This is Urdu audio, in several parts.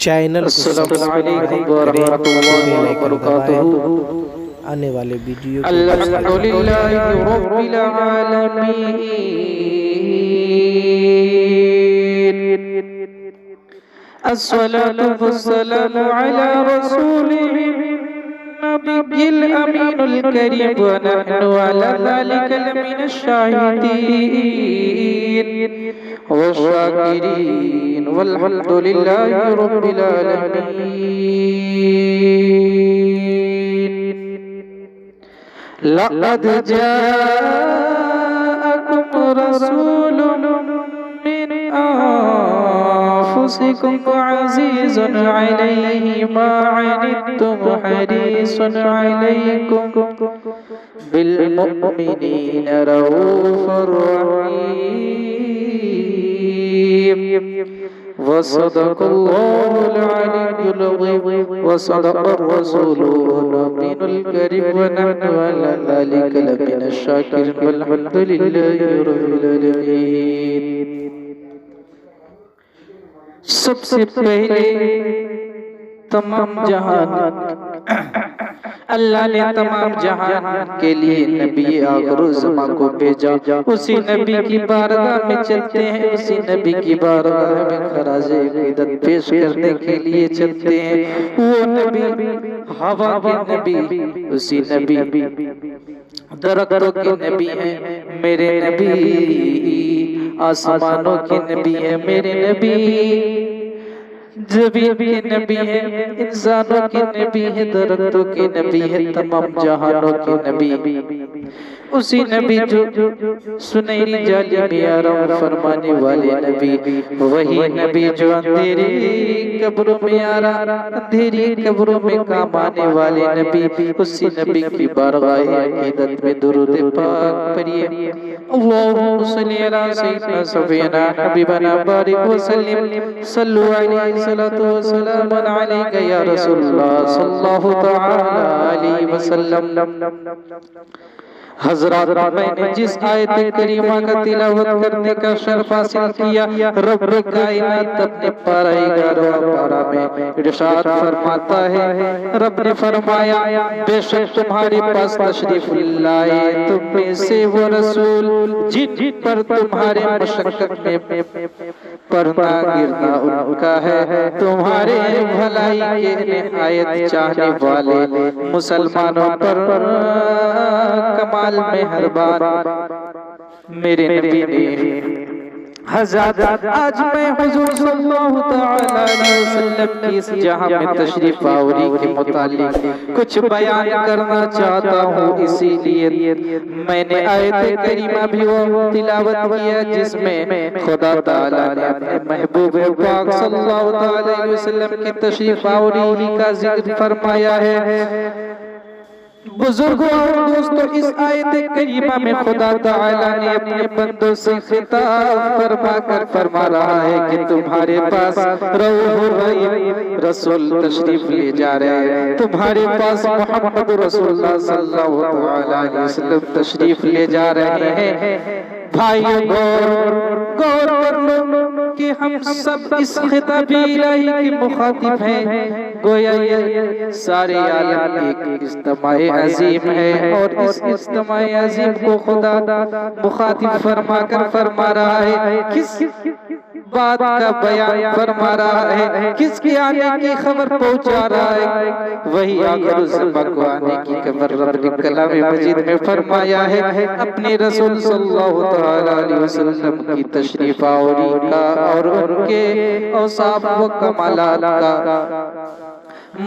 چینل السلام علیکم ورحمۃ اللہ وبرکاتہ۔ آنے والے ویڈیو الحمدللہ رب العالمین، الصلاة والسلام علی رسولہ النبی الامین الکریم، ونحن علی ذلک لمن الشاہدین والشاکرین، والحمدللہ رب العالمین۔ لقد جاءكم رسول من أنفسكم عزيز عليه ما عنتم حريص عليكم بالمؤمنين رؤوف رحيم، وصدق الله العلي العظيم، وصدق الرسول الأمين الكريم، ونحن على ذلك لمن الشاكرين، والحمد لله رب العالمين۔ سب سے پہلے تمام جہان اللہ نے تمام جہان کے لیے نبی آخر الزمان کو بھیجا، اسی نبی کی بارگاہ میں چلتے ہیں، اسی نبی کی بارگاہ میں خراج عقیدت پیش کرنے کے لیے چلتے ہیں۔ وہ نبی ہوا کے نبی، اسی نبی درختوں کے نبی ہیں میرے نبی، آسمانوں کے نبی ہیں میرے نبی، زمین کے نبی ہے، انسانوں کے نبی ہے، درختوں کے نبی ہے، تمام جہانوں کے نبی، اسی نبی جو سنہری جالی میں آرام فرمانے والے نبی، وہی نبی جو اندھیری قبروں میں آرام، اندھیری قبروں میں کام آنے والے نبی، اسی نبی کی بارگاہ عقیدت میں درود پاک پڑھیے۔ اللہم صلی علی سیدنا سفینا حبیبنا بارک وسلم، صلو علیہ الصلاۃ والسلام علیک یا رسول اللہ صلی اللہ تعالی علیہ وسلم۔ حضرات، میں نے جس آیت کریمہ کا تلاوت کرنے کا شرف حاصل کیا، رب کائنات اپنے پارہ 11 پارہ میں ارشاد فرماتا ہے، رب نے فرمایا بے شک تمہارے پاس تشریف لائے تم میں سے وہ رسول جن پر تمہارے مشقت میں پڑھنا گرنا ان کا ہے، تمہارے بھلائی کے نہایت چاہنے والے مسلمانوں پر کمال مہربان میرے نبی نے۔ حضرات، آج میں حضور صلی اللہ علیہ وسلم کی اس جہاں میں تشریف آوری کے متعلق کچھ بیان کرنا چاہتا ہوں، اسی لیے میں نے آیت کریمہ بھی وہ تلاوت کیا جس میں خدا تعالیٰ نے اپنے محبوب پاک صلی اللہ علیہ وسلم کی تشریف آوری کا ذکر فرمایا ہے۔ بزرگوں اور دوستوں، اس آیت کریمہ میں خدا تعالیٰ نے اپنے بندوں سے خطاب فرما کر فرما رہا ہے کہ تمہارے پاس روح الرحیم رسول تشریف لے جا رہے ہیں، تمہارے پاس محمد رسول اللہ صلی اللہ علیہ وسلم تشریف لے جا رہے ہیں۔ بھائیو، غور کر لو کہ ہم سب اس خطاب الہی کے مخاطب ہیں، گویا یہ سارے عالم ایک اجتماع عظیم ہے، اور اس اجتماع عظیم کو خدا مخاطب فرما کر فرما رہا ہے، کس بات کا بیان فرما رہا ہے، کس کے آنے کی خبر پہنچا رہا ہے؟ وہی آخر الزمان کو آنے کی خبر رب نے کلام مجید میں فرمایا ہے، اپنے رسول صلی اللہ علیہ وسلم کی تشریف آوری کا اور ان کے اوصاف و کمالات کا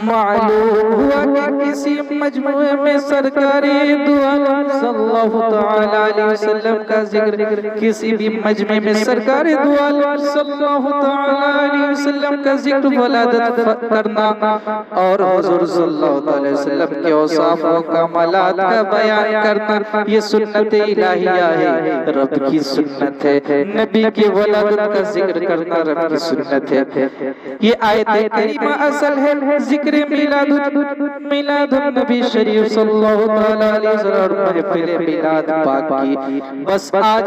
معلوم ہوا کہ کسی مجموعے میں سرکار دو عالم صلی اللہ علیہ وسلم کا ذکر، کسی بھی مجمع میں سرکار دو عالم صلی اللہ علیہ وسلم کا ذکر ولادت کرنا اور حضور صلی اللہ علیہ وسلم کے اوصاف و کمالات کا بیان کرنا، یہ سنت الہیہ ہے، رب کی سنت ہے۔ نبی کی ولادت کا ذکر کرنا رب کی سنت ہے۔ یہ آیت کریمہ اصل ہے ذکر میلاد النبی شریف صلی اللہ تعالیٰ علیہ وسلم اور محفل میلاد پاک کی. بس آج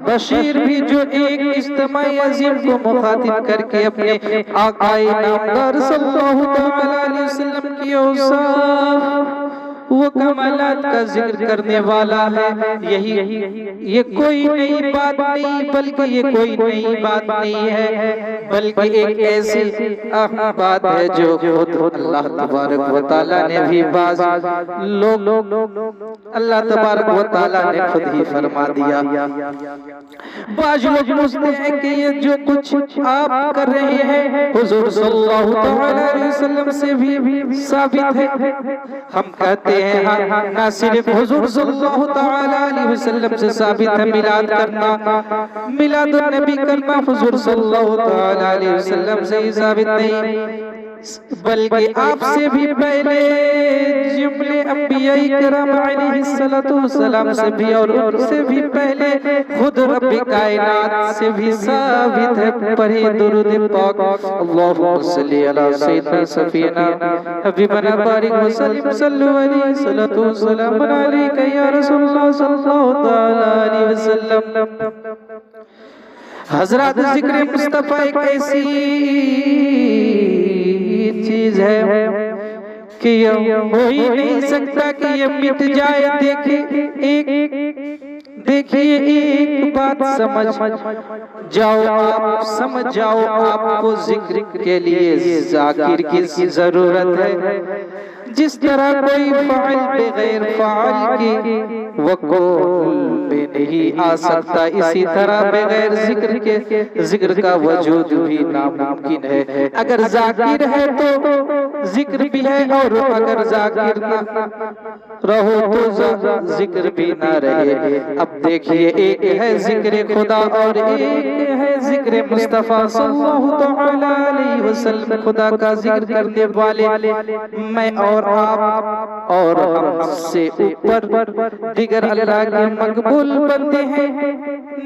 بشیر بھی جو ایک اجتماعی عظیم کو مخاطب کر کے اپنے آقائے نامدار صلی اللہ تعالیٰ علیہ وسلم کی اوصاف وہ کمالات کا ذکر کرنے والا ہے. یہ کوئی نئی بات نہیں بلکہ یہ کوئی نئی بات نہیں ہے بلکہ ایک ایسی اہم بات ہے جو خود اللہ تبارک و تعالیٰ نے بھی بعض لوگ اللہ تبارک و تعالیٰ نے خود ہی فرما دیا. بعض لوگ سمجھتے ہیں کہ یہ جو کچھ آپ کر رہے ہیں حضور صلی اللہ تعالیٰ علیہ وسلم سے بھی ثابت ہے. ہم کہتے ہیں نہ صرف حضور صلی اللہ تعالیٰ علیہ وسلم سے ثابت ہے میلاد کرنا، میلاد النبی کرنا حضور صلی اللہ تعالیٰ علیہ وسلم سے ہی ثابت نہیں بلکہ آپ سے بھی پہلے جملے انبیاء کرام علیہ السلام سے بھی اور ان سے بھی پہلے خود رب کائنات سے بھی ثابت ہے. پڑھے درود پاک اللہم صلی علی سیدنا صفینا حبیبنا بارک وسلم صلو علیہ الصلوۃ والسلام علیک یا رسول اللہ صلی اللہ تعالی علیہ وسلم. حضرات ذکر مصطفیٰ ایک ایسی چیز ہے کہ یہ ہو ہی نہیں سکتا کہ یہ مٹ جائے. دیکھیے ایک بات سمجھ جاؤ آپ کو ذکر کے لیے ذاکر کی ضرورت ہے. جس طرح کوئی فعل بغیر فعل کی وقول میں نہیں آ سکتا اسی طرح بغیر ذکر کے ذکر کا وجود بھی ناممکن ہے. اگر ذاکر ہے تو ذکر بھی ہے اور اگر ذاکر نہ رہو تو ذکر بھی نہ رہے. اب دیکھیے ایک ہے ذکر خدا اور ایک ہے ذکر مصطفیٰ صلی اللہ تعالیٰ علیہ وسلم. خدا کا ذکر کرنے والے میں اور آپ اور ہم سے اوپر دیگر اللہ کے مقبول بندے ہیں.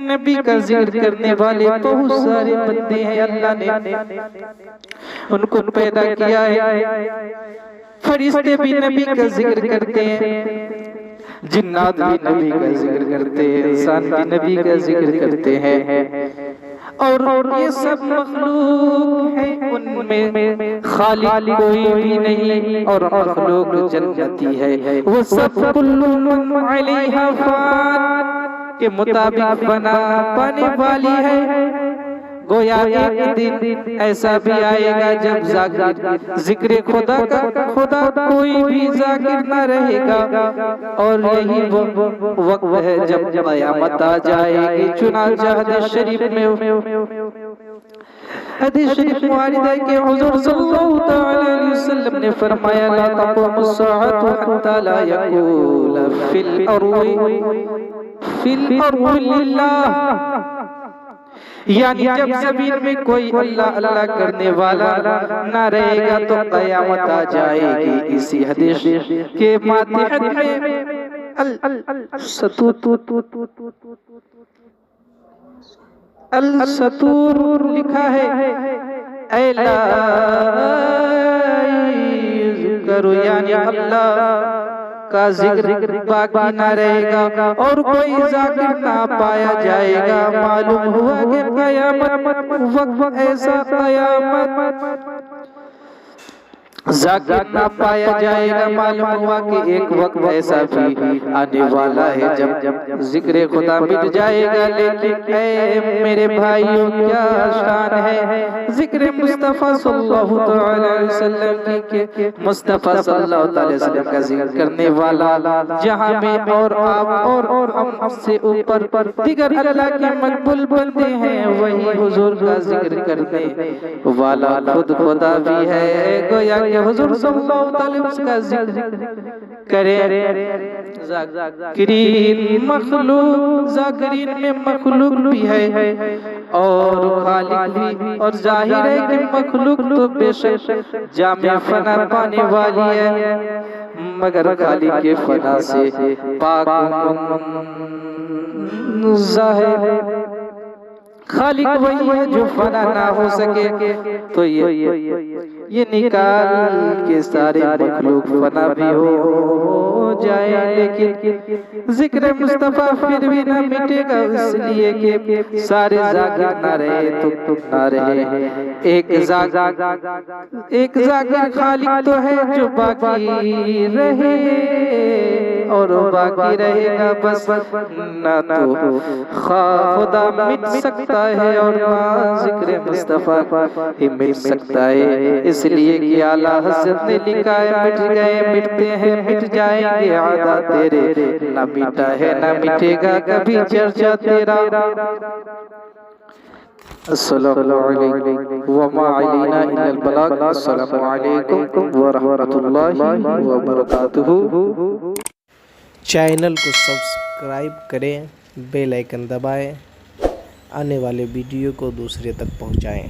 نبی کا ذکر کرنے والے بہت سارے بندے ہیں. اللہ نے ان کو پیدا کیا ہے. فرشتے بھی نبی کا ذکر کرتے ہیں، جنات بھی نبی کا ذکر کرتے ہیں، انسان بھی نبی کا ذکر کرتے ہیں. اور یہ سب مخلوق ہیں، ان میں خالق کوئی بھی نہیں اور مخلوق جنتی ہے. وہ سب کل من علیہا فان کے مطابق بنا پانے والی ہے. گویا ایک دن ایسا بھی آئے گا جب ذکر خدا کوئی بھی ذاکر نہ رہے گا اور یہی وہ وقت ہے جب قیامت آ جائے گی. چنانچہ حدیث شریف موارد ہے کہ حضور صلی اللہ تعالیٰ علیہ وسلم نے فرمایا لا تقوم الساعة حتى لا يقول في الأرض لله. یعنی جب زمین میں کوئی اللہ اللہ کرنے والا نہ رہے گا تو قیامت آ جائے گی. اسی حدیث کے ماتحت میں السطور لکھا ہے اے لا ذکر یعنی اللہ کا ذکر باقی نہ رہے گا اور کوئی ذاکر نہ پایا جائے گا. معلوم ہوا کہ قیامت وقت ایسا قیامت ذاکر نہ پایا جائے گا. معلوم ہوا کہ ایک وقت ایسا بھی آنے والا ہے جب ذکر خدا مٹ جائے گا. لیکن اے میرے بھائیوں کیا شان ہے ذکر مصطفیٰ صلی اللہ تعالیٰ علیہ وسلم کی. مصطفیٰ صلی اللہ تعالیٰ علیہ وسلم کا ذکر کرنے والا جہاں میں اور آپ اور ہم سے اوپر دیگر اللہ کے مقبول بندے ہیں وہی حضور کا ذکر کرنے والا خود خدا بھی ہے. گویا کہ حضور صلی اللہ علیہ وسلم کا ذکر کرے. ذاکرین مخلوق ذاکرین میں مخلوق بھی ہے اور خالق بھی. اور ظاہر ہے کہ مخلوق تو بے شک جامع فنا پانے والی ہے مگر خالق کے فنا سے پاک ظاہر خالق وہی ہے جو فنا نہ ہو سکے، تو یہ نکال کے سارے مخلوق فنا بھی ہو جائے، لیکن ذکر مصطفیٰ پھر بھی نہ مٹے گا، اس لیے کہ سارے ذاکر نہ رہے تو تم نہ رہے۔ ایک ذاکر خالق تو ہے جو باقی رہے، اور باقی رہے گا بس، نہ تو خدا مٹ سکتا ہے اور نہ ذکر مصطفیٰ ہی مٹ سکتا ہے۔ اس لیے کہ اعلیٰ حضرت نے لکھا ہے مٹ گئے مٹتے ہیں مٹ جائیں گے عادہ تیرے، نہ مٹا ہے نہ مٹے گا کبھی چرچا تیرا۔ السلام علیکم وما علینا الا البلاغ۔ السلام علیکم ورحمۃ اللہ وبرکاتہ۔ چینل کو سبسکرائب کریں، بیل آئیکن دبائیں، آنے والے ویڈیو کو دوسرے تک پہنچائیں۔